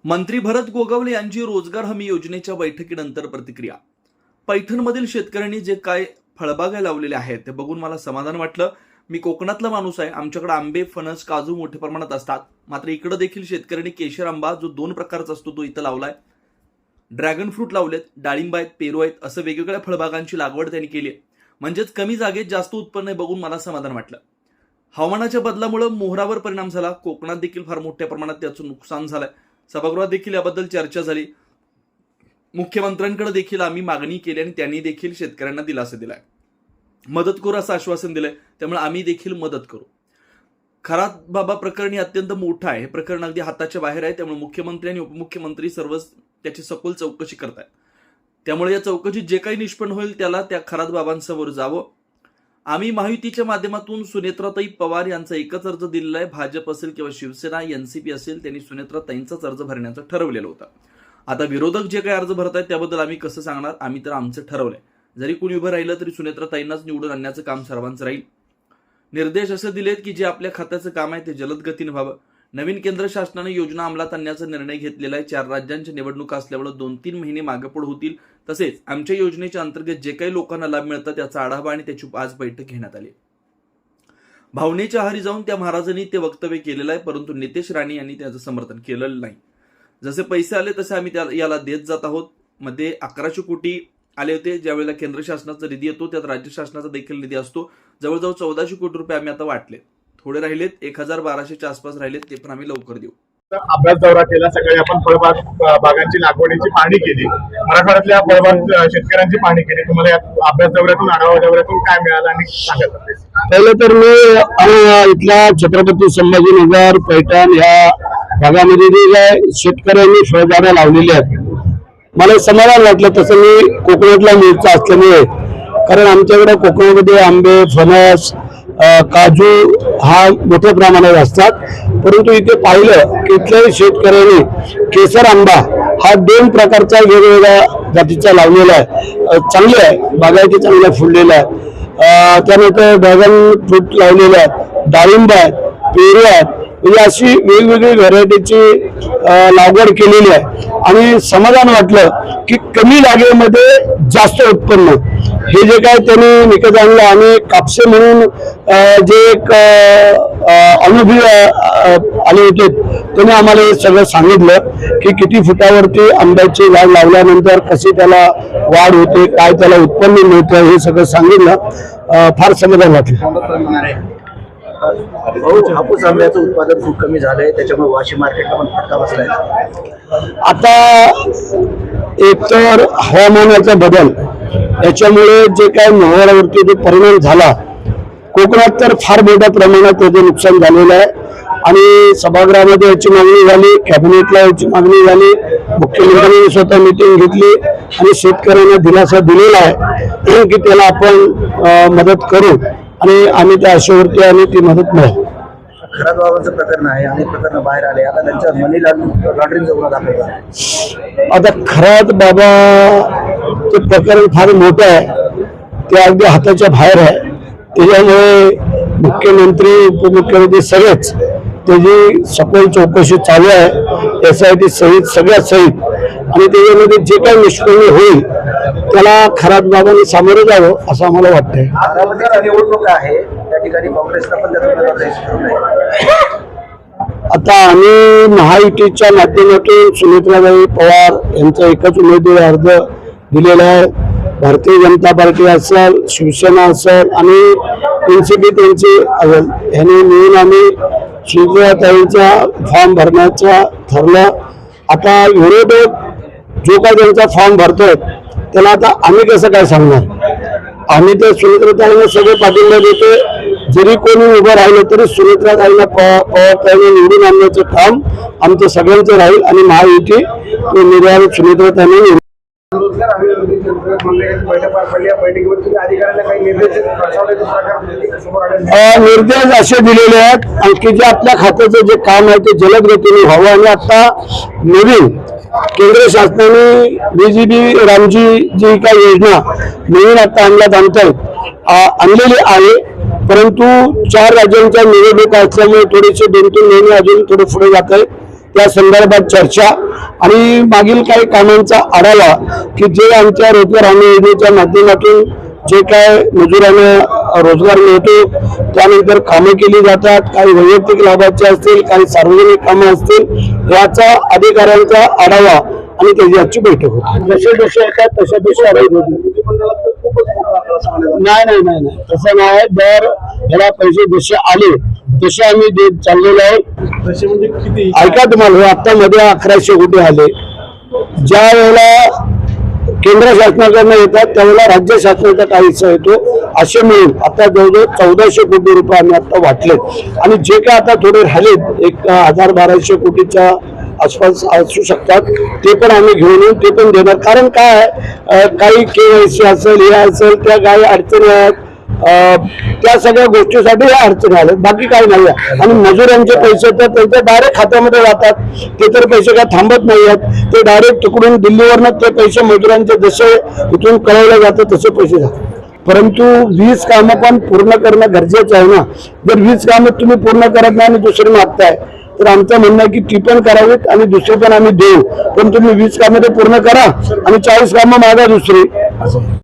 मंत्री भरत गोगावले यांची रोजगार हमी योजनेच्या बैठकीनंतर प्रतिक्रिया. पैठणमधील शेतकऱ्यांनी जे काय फळबागा लावलेल्या आहेत ते बघून मला समाधान वाटलं. मी कोकणातला माणूस आहे, आमच्याकडे आंबे, फणस, काजू मोठ्या प्रमाणात असतात. मात्र इकडे देखील शेतकऱ्यांनी केशर आंबा जो 2 प्रकारचा असतो तो इथं लावलाय. ड्रॅगन फ्रूट लावलेत, डाळिंब आहेत, पेरू आहेत, असं वेगवेगळ्या फळबागांची लागवड त्यांनी केली आहे. म्हणजेच कमी जागेत जास्त उत्पन्न बघून मला समाधान वाटलं. हवामानाच्या बदलामुळे मोहरावर परिणाम झाला. कोकणात देखील फार मोठ्या प्रमाणात त्याचं नुकसान झालंय. सभागृहात देखील याबद्दल चर्चा झाली. मुख्यमंत्र्यांकडे देखील आम्ही मागणी केली आणि त्यांनी देखील शेतकऱ्यांना दिलासा दिलाय, मदत करू असं आश्वासन दिलंय. त्यामुळे आम्ही देखील मदत करू. खरात बाबा प्रकरणी अत्यंत मोठं आहे. हे प्रकरण अगदी हाताच्या बाहेर आहे. त्यामुळे मुख्यमंत्री आणि उपमुख्यमंत्री सर्वच त्याची सखोल चौकशी करतायत. त्यामुळे या चौकशीत जे काही निष्पन्न होईल त्याला त्या खरात बाबांसमोर जावं. आम्ही महायुतीच्या माध्यमातून सुनेत्राताई पवार यांचा एकच अर्ज दिलेला आहे. भाजप असेल किंवा शिवसेना, एनसीपी असेल, त्यांनी सुनेत्राताईंचाच अर्ज भरण्याचं ठरवलेलं होतं. आता विरोधक जे काही अर्ज भरत आहेत त्याबद्दल आम्ही कसं सांगणार? आम्ही तर आमचं ठरवलंय. जरी कोणी उभं राहिलं तरी सुनेत्राताईंनाच निवडून आणण्याचं काम सर्वांचं राहील. निर्देश असे दिलेत की जे आपल्या खात्याचं काम आहे ते जलद गतीने व्हावं. नवीन केंद्र शासनाने योजना अंमलात आणण्याचा निर्णय घेतलेला आहे. 4 राज्यांच्या निवडणुका असल्यामुळे 2-3 महिने मागेपुढे होतील. तसेच आमच्या योजनेच्या अंतर्गत जे काही लोकांना लाभ मिळतात त्याचा आढावा आणि त्याची आज बैठक घेण्यात आली. भावनेच्या आहारी जाऊन त्या महाराजांनी ते वक्तव्य केलेलं आहे, परंतु नितेश राणे यांनी त्याचं समर्थन केलेलं नाही. जसे पैसे आले तसे आम्ही याला देत जात आहोत. मध्ये 1100 कोटी आले होते. ज्यावेळेला केंद्र शासनाचा निधी येतो त्यात राज्य शासनाचा देखील निधी असतो. जवळजवळ 1400 कोटी रुपये आम्ही आता वाटले. थोडे राहिलेत, 1200च्या आसपास राहिलेत, ते पण आम्ही लवकर देऊ. अभ्यास दौरा केला. सगळे आपण फळबाग बागांची लागवडीची पाहणी केली. मराठवाड्यातल्या फळबाग शेतकऱ्यांची पाहणी केली. तुम्हाला या अभ्यास दौऱ्यातून, आढावा दौऱ्यातून काय मिळालं आणि सांगा. पहिलं तर मी इथल्या छत्रपती संभाजीनगर, पैठण या भागामध्ये जे शेतकऱ्यांनी फळबागा लावलेल्या आहेत मला समाधान वाटलं. तसं मी कोकणातला मूळचा असल्यामुळे, कारण आमच्याकडे कोकणामध्ये आंबे, फणस, काजू हा मोठ्या प्रमाणात असतात. परंतु इथे पाहिलं की इथल्या शेतकऱ्यांनी केसर आंबा हा 2 प्रकारचा वेगवेगळ्या जातीचा लावलेला आहे. चांगले आहे, बागायती चांगला फुललेला आहे. त्यानंतर ड्रॅगन फ्रूट लावलेलं आहे, डाळिंब आहेत, पेरू आहेत. म्हणजे अशी वेगवेगळी व्हरायटीची लागवड केलेली आहे आणि समाधान वाटलं की कमी जागेमध्ये जास्त उत्पन्न हे जे काय त्यांनी निकष आणलं. आणि कापसे म्हणून जे एक अनुभवी आले होते त्यांनी आम्हाला हे सगळं सांगितलं की किती फुटावरती आंब्याची झाड लावल्यानंतर कशी त्याला वाढ होते, काय त्याला उत्पन्न मिळतं, हे सगळं सांगितलं. फार समाधान वाटलं. हापूस आंब्याचं उत्पादन खूप कमी झालंय, त्याच्यामुळे वाशी मार्केटला पण फटका बसलाय. आता एकतर हवामानाचा बदल याच्यामुळे जे काय मोहरावरती जो परिणाम झाला कोकणात तर फार मोठ्या प्रमाणात त्याचं नुकसान झालेलं आहे. आणि सभागृहामध्ये याची मागणी झाली, कॅबिनेटला याची मागणी झाली, मुख्यमंत्र्यांनी स्वतः मीटिंग घेतली आणि शेतकऱ्यांना दिलासा दिलेला आहे की त्याला आपण मदत करू आणि आम्ही त्या आशेवरती आणि ती मदत मिळेल. खरात बाबांचं प्रकरण आहे, अनेक प्रकरण बाहेर आले. आता त्यांच्या मनी लॉन्ड्रिंगचा गुन्हा दाखल झाला. आता खरात बाबाचं प्रकरण फार मोठं आहे, ते अगदी हाताच्या बाहेर आहे. त्याच्यामुळे मुख्यमंत्री, उपमुख्यमंत्री सगळेच त्याची सखोल चौकशी चालू आहे, SIT सहित, सगळ्या सहित. आणि त्याच्यामध्ये जे काही निष्पन्न होईल त्याला खरात बाबांनी सामोरं जावं असं आम्हाला वाटतंय. निवडणूक आहे त्या ठिकाणी काँग्रेसला पण आता आम्ही महायुतीच्या माध्यमातून सुनेत्राताई पवार यांचा एकच उमेदवारी अर्ज दिलेला आहे. भारतीय जनता पार्टी असेल, शिवसेना असेल आणि NCP त्यांची असेल, ह्यांनी मिळून आम्ही सुनेत्राताईंचा फॉर्म भरण्याचा ठरलं. आता विरोधक जो काय त्यांचा फॉर्म भरतोय त्याला आता आम्ही कसं काय सांगणार? आम्ही तर सुनेत्राताईंना सगळे पाठिंबा देतो. जरी कोणी उभं राहिलं तरी सुनेत्राताईंना पवारताईंना निवडून आणण्याचं काम आमचं सगळ्यांचं राहील आणि महायुती उमेदवार सुनेत्राताईंना निवडून. निर्देश असे दिलेले आहेत की जे आपल्या खात्याचं जे काम आहे ते जलद गतीने व्हावं. आणि आता नवीन केंद्र शासनाने BJP रामजी जी काही योजना नवीन आता अंमलात आणलेली आहे, परंतु 4 राज्यांच्या निवडणुका असल्यामुळे थोडेसे 2-3 महिने अजून थोडे पुढे जात आहे. त्या संदर्भात चर्चा आणि मागील काही कामांचा आढावा की जे आमच्या रोजगार हमी योजनेच्या माध्यमातून जे काय मजुरांना रोजगार मिळतो, त्यानंतर कामे केली जातात, काही वैयक्तिक लाभाचे असतील, काही सार्वजनिक कामं असतील, याचा अधिकाऱ्यांचा आढावा आणि त्याची आजची बैठक होती. जसे जसे येतात तसे तसे आढावा होते. नाही तसं नाही. दर ह्याला पैसे जसे आले तसे आम्ही देत चाललेलो आहोत. तसे म्हणजे किती? ऐका तुम्हाला, आता मध्ये 1100 कोटी आले. ज्या वेळेला केंद्र शासनाकडनं येतात त्यावेळेला राज्य शासनाचा काही हिस्सा येतो. असे मिळून आता जवळजवळ 1400 कोटी रुपये आम्ही आता वाटले आणि जे काय आता थोडे राहिलेत 1000-1200 कोटीच्या आसपास असू शकतात, ते पण आम्ही घेऊन येऊन ते पण देणार. कारण काय काही KYC असेल, हे असेल, त्या काही अडचणी आहेत, त्या सगळ्या गोष्टीसाठी ह्या अडचणी आल्या, बाकी काही नाही. आणि मजुरांचे पैसे तर त्यांच्या डायरेक्ट खात्यामध्ये जातात. ते तर पैसे काय थांबत नाही आहेत, ते डायरेक्ट तिकडून दिल्लीवरनं ते पैसे मजुरांचे जसे इथून कळवले जातात तसे पैसे जातात. परंतु 20 कामं पण पूर्ण करणं गरजेचं आहे ना. जर 20 कामं तुम्ही पूर्ण करत नाही आणि दुसरी मागताय तर आमचं म्हणणं आहे की ती पण करावीत आणि दुसरी पण आम्ही देऊ, पण तुम्ही 20 कामं ते पूर्ण करा आणि 40 कामं मागा दुसरी.